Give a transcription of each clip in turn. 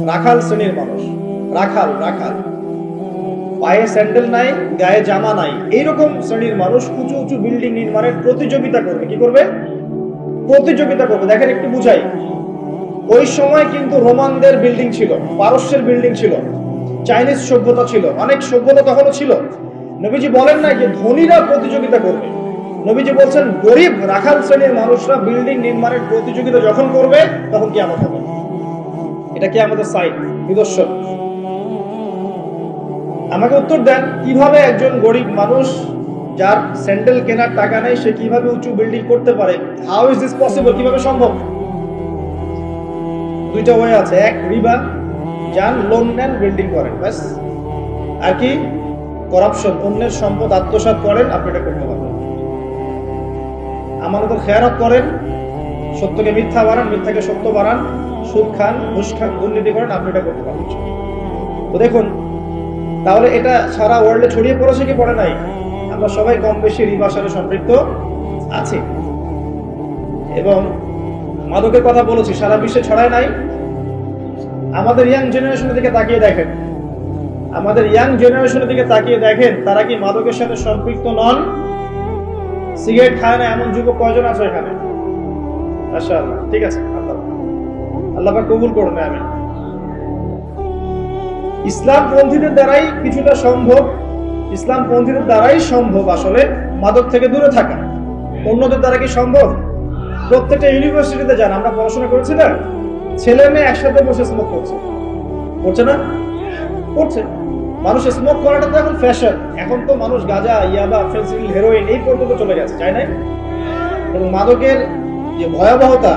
রাখাল শ্রেণীর মানুষ, রাখাল রাখাল, পায়ে স্যান্ডেল নাই, গায়ে জামা নাই, এইরকম শ্রেণীর মানুষ উঁচু উঁচু বিল্ডিং নির্মাণের প্রতিযোগিতা করবে। কি করবে? প্রতিযোগিতা করবে। দেখেন একটু বুঝাই, ওই সময় কিন্তু রোমানদের বিল্ডিং ছিল, পারস্যের বিল্ডিং ছিল, চাইনিজ সভ্যতা ছিল, অনেক সভ্যতা তখনও ছিল। নবীজি বলেন না যে ধনীরা প্রতিযোগিতা করবে, নবীজি বলছেন গরিব রাখাল শ্রেণীর মানুষরা বিল্ডিং নির্মাণের প্রতিযোগিতা যখন করবে তখন কিয়ামত হবে। এটা কি আমাদের সাইন, নিদর্শন? আমাকে উত্তর দেন, কিভাবে একজন গরিব মানুষ যার স্যান্ডেল কেনার টাকা নেই সে কিভাবে উঁচু বিল্ডিং করতে পারে? How is this possible? কিভাবে সম্ভব? দুইটা ওয়ে আছে, এক রিবা, যান লোন নেন বিল্ডিং করেন, ব্যাস। আর কি? করাপশন, অন্যের সম্পদ আত্মসাৎ করেন, আপনি এটা করতে পারবেন। আমানতের খেয়ানত করেন, সত্যকে মিথ্যা বানান, মিথ্যাকে সত্য বানান, সুদ খান, ঘুষ খান, দুর্নীতি করেন, আপনি এটা করতে পারবেন। তো দেখুন, তাহলে এটা সারা ওয়ার্ল্ডে ছড়িয়ে পড়েছে কি পড়ে নাই? আমরা সবাই কম বেশি রিবার সাথে সম্পৃক্ত আছি। এবং মাদকের কথা বলেছি, সারা বিশ্বে ছড়ায় নাই। আমাদের ইয়াং জেনারেশনের দিকে তাকিয়ে দেখেন, আমাদের ইয়াং জেনারেশনের দিকে তাকিয়ে দেখেন, তারা কি মাদকের সাথে সম্পৃক্ত নন? সিগারেট খায় না এমন যুবক কয়জন আছে এখানে? মাশাআল্লাহ, ঠিক আছে, আল্লাহ পাক কবুল করুন, আমিন। ইসলামপন্থীদের দ্বারাই কিছুটা সম্ভব, ইসলামপন্থীদের দ্বারাই সম্ভব আসলে মাদক থেকে দূরে থাকা। অন্যদের দ্বারা কি সম্ভব? প্রত্যেকটা ইউনিভার্সিটিতে যান, আমরা পড়াশোনা করেছি না, ছেলে মেয়ে একসাথে বসে স্মোক করছে, করছে না? করছে। মানুষ স্মোক করাটা তো এখন ফ্যাশন, এখন তো মানুষ গাঁজা, ইয়াবা, ফেন্সিডিল, হেরোইন এই পর্যন্ত চলে গেছে, তাই নাই? এবং মাদকের যে ভয়াবহতা,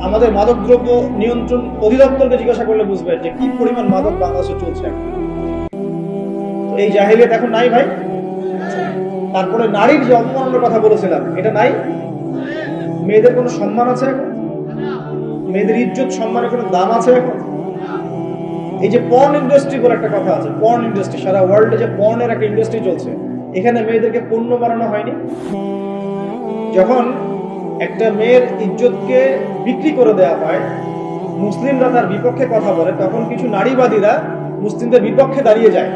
আমাদের মাদক দ্রব্য নিয়ন্ত্রণ অধিদপ্তরকে জিজ্ঞাসা করলে বুঝবেন যে কি পরিমাণ মাদক বাংলাদেশে চলছে। এই জাহেলিয়াত এখন নাই ভাই। তারপরে নারীর যে অপমানের কথা বলেছিলাম, এটা নাই। মেয়েদের কোনো সম্মান আছে এখন? মেয়েদের ইজ্জত সম্মানের কোনো দাম আছে এখন? এই যে পর্ন ইন্ডাস্ট্রি বলে একটা কথা আছে, পর্ন ইন্ডাস্ট্রি, সারা ওয়ার্ল্ডে যে পর্নের একটা ইন্ডাস্ট্রি চলছে, এখানে মেয়েদেরকে পণ্য বানানো হয়নি? যখন একটা মেয়ের ইজ্জতকে বিক্রি করে দেওয়া হয়, মুসলিমরা তার বিপক্ষে কথা বলে, তখন কিছু নারীবাদীরা মুসলিমদের বিপক্ষে দাঁড়িয়ে যায়।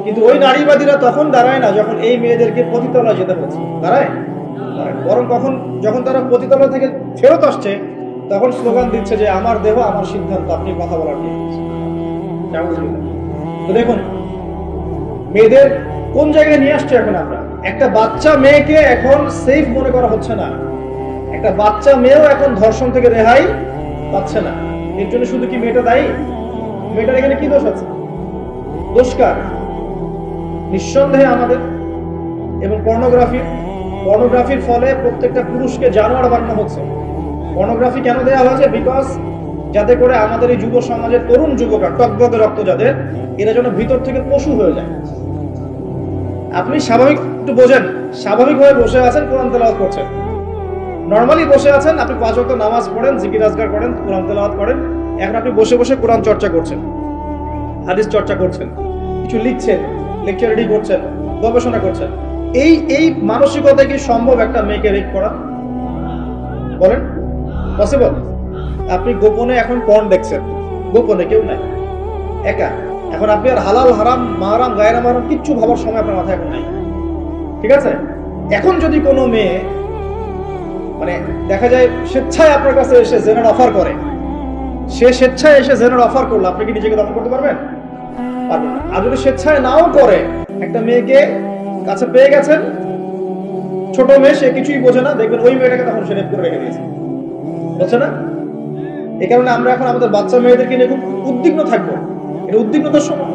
কিন্তু ওই নারীবাদীরা তখন দাঁড়ায় না যখন এই মেয়েদেরকে পতিতালয়ে যেতে হচ্ছে, দাঁড়ায়? বরং যখন তারা পতিতালয় থেকে ফেরত আসছে, তখন স্লোগান দিচ্ছে যে আমার দেহ আমার সিদ্ধান্ত, আপনি কথা বলার কি? তো দেখুন মেয়েদের কোন জায়গায় নিয়ে আসছে এখন আমরা। একটা বাচ্চা মেয়েকে এখন সেফ মনে করা হচ্ছে না, একটা বাচ্চা মেয়েও এখন ধর্ষণ থেকে রেহাই পাচ্ছে না। এর জন্য শুধু কি মেয়েটা দায়ী? মেয়েটার এখানে কি দোষ আছে? দোষ কার? নিঃসন্দেহে আমাদের। এবং পর্নোগ্রাফির ফলে প্রত্যেকটা পুরুষকে জানোয়ার বানানো হচ্ছে। পর্নোগ্রাফি কেন দেওয়া হয়েছে? বিকজ যাতে করে আমাদের এই যুব সমাজের তরুণ যুবকরা, টকবগে রক্ত যাদের, এরা যেন ভিতর থেকে পশু হয়ে যায়। আপনি স্বাভাবিক একটু বোঝেন, স্বাভাবিকভাবে বসে আছেন, কোরআন তেলাওয়াত করছেন, নরমালি বসে আছেন, আপনি 5 ওয়াক্ত নামাজ পড়েন, জিকির আজকার করেন, কোরআন তেলাওয়াত করেন, এখন আপনি বসে বসে কোরআন চর্চা করছেন, হাদিস চর্চা করছেন, কিছু লিখছেন, লেকচার রেডি করছেন, গবেষণা করছেন। এই মানসিকতায় কি সম্ভব একটা মেয়েকে রেপ করা? বলেন, পসিবল? আপনি গোপনে এখন পর্ন দেখছেন, গোপনে, কেউ নাই, একা। এখন আপনি আর হালাল হারাম মাহারাম গায়রা মাহারাম কিচ্ছু ভাবার সময় আপনার মাথায় এখন নাই, ঠিক আছে? এখন যদি কোনো মেয়ে মানে দেখা যায় স্বেচ্ছায় আপনার কাছে এসে জেনার অফার করে, সে স্বেচ্ছায় এসে জেনার অফার করলো, আপনি কি নিজেকে দমন করতে পারবেন? পারবেন না। আর যদি স্বেচ্ছায় নাও করে, একটা মেয়েকে কাছে পেয়ে গেছেন, ছোট মেয়ে, সে কিছুই বোঝে না, দেখবেন ওই মেয়েটাকে তখন সে রেপ করে রেখে দিয়েছে, বুঝছে না? এই কারণে আমরা এখন আমাদের বাচ্চা মেয়েদেরকে নিয়ে খুব উদ্বিগ্ন থাকবো। এটা উদ্বিগ্নতার সময়।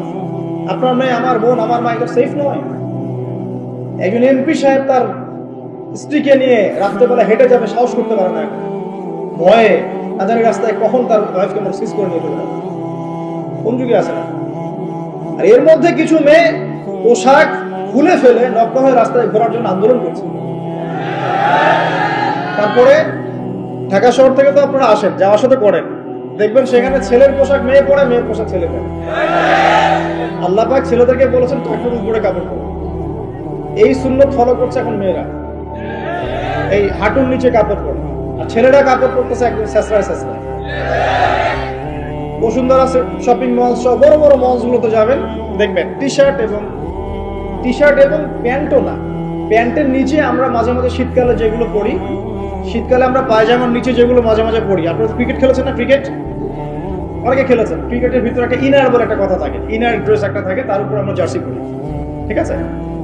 আপনার মেয়ে, আমার বোন, আমার মা, এটা সেফ নয়। একজন এমপি সাহেব তার স্ত্রীকে নিয়ে রাত্রেবেলা হেঁটে যাবে, সাহস করতে পারে না, ভয়ে না জানি রাস্তায় কখন তার ওয়াইফকে সিজ করে নিয়ে চলে যাবে। কোন যুগে আছে না? আর এর মধ্যে কিছু মেয়ে পোশাক খুলে ফেলে নগ্ন হয়ে রাস্তায় ঘোরার জন্য আন্দোলন করছে। তারপরে ঢাকা শহর থেকে তো আপনারা আসেন, যাওয়ার সাথে করেন, দেখবেন সেখানে ছেলের পোশাক মেয়ে পরে, মেয়ের পোশাক ছেলে পরে। আল্লাহ পাক ছেলেদেরকে বলেছেন ঠাকুর উপরে কাপড় পরে। এই সুন্নত ফলো করছে এখন মেয়েরা, এই হাঁটুর নিচে কাপড় পরে, আর ছেলেরা কাপড় পরতেছে একদম ছেঁচড়ায় ছেঁচড়ায়। বসুন্ধরা শপিং মল সব বড় বড় মলসগুলোতে যাবেন, দেখবেন টি শার্ট এবং প্যান্টও না, প্যান্টের নিচে আমরা মাঝে মাঝে শীতকালে যেগুলো পরি, শীতকালে আমরা পায়জামার নিচে যেগুলো মাঝে মাঝে পরি। আপনারা ক্রিকেট খেলেছেন না? ক্রিকেট অনেকে খেলেছেন। ক্রিকেটের ভিতরে একটা ইনার বলে একটা কথা থাকে, ইনার ড্রেস একটা থাকে, তার উপর আমরা জার্সি পরি, ঠিক আছে?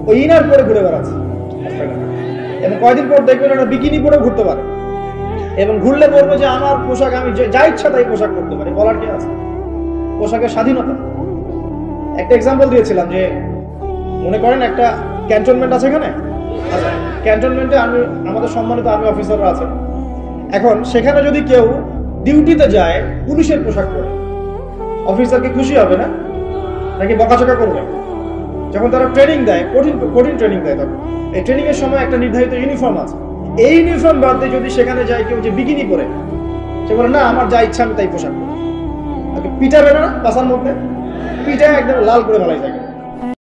ওই ইনার পরে ঘুরে বেড়াচ্ছে, এবং কয়দিন পর দেখবেন একটা বিকিনি পরে ঘুরতে পারে, এবং ঘুরলে বলবো যে আমার পোশাক, আমি যা ইচ্ছা তাই পোশাক করতে পারি, বলার কি আছে? পোশাকের স্বাধীনতা। একটা এক্সাম্পল দিয়েছিলাম যে মনে করেন একটা ক্যান্টনমেন্ট আছে এখানে, আচ্ছা ক্যান্টনমেন্টে আমাদের সম্মানিত আর্মি অফিসাররা আছে। এখন সেখানে যদি কেউ ডিউটিতে যায় পুলিশের পোশাক পরে, অফিসার কি খুশি হবে না, নাকি বকাচকা করবে? যখন তারা ট্রেনিং দেয়, কঠিন ট্রেনিং দেয়, তখন এই ট্রেনিং এর সময় একটা নির্ধারিত ইউনিফর্ম আছে, এই ইউনিফর্ম বাদ দিয়ে যদি সেখানে যায় কেউ যে বিকিনি পরে, সে বলে না আমার যা ইচ্ছা আমি তাই পোশাক পরি, পিটাবে না বাসার মধ্যে, পিঠা একদম লাল করে ফেলাই থাকে।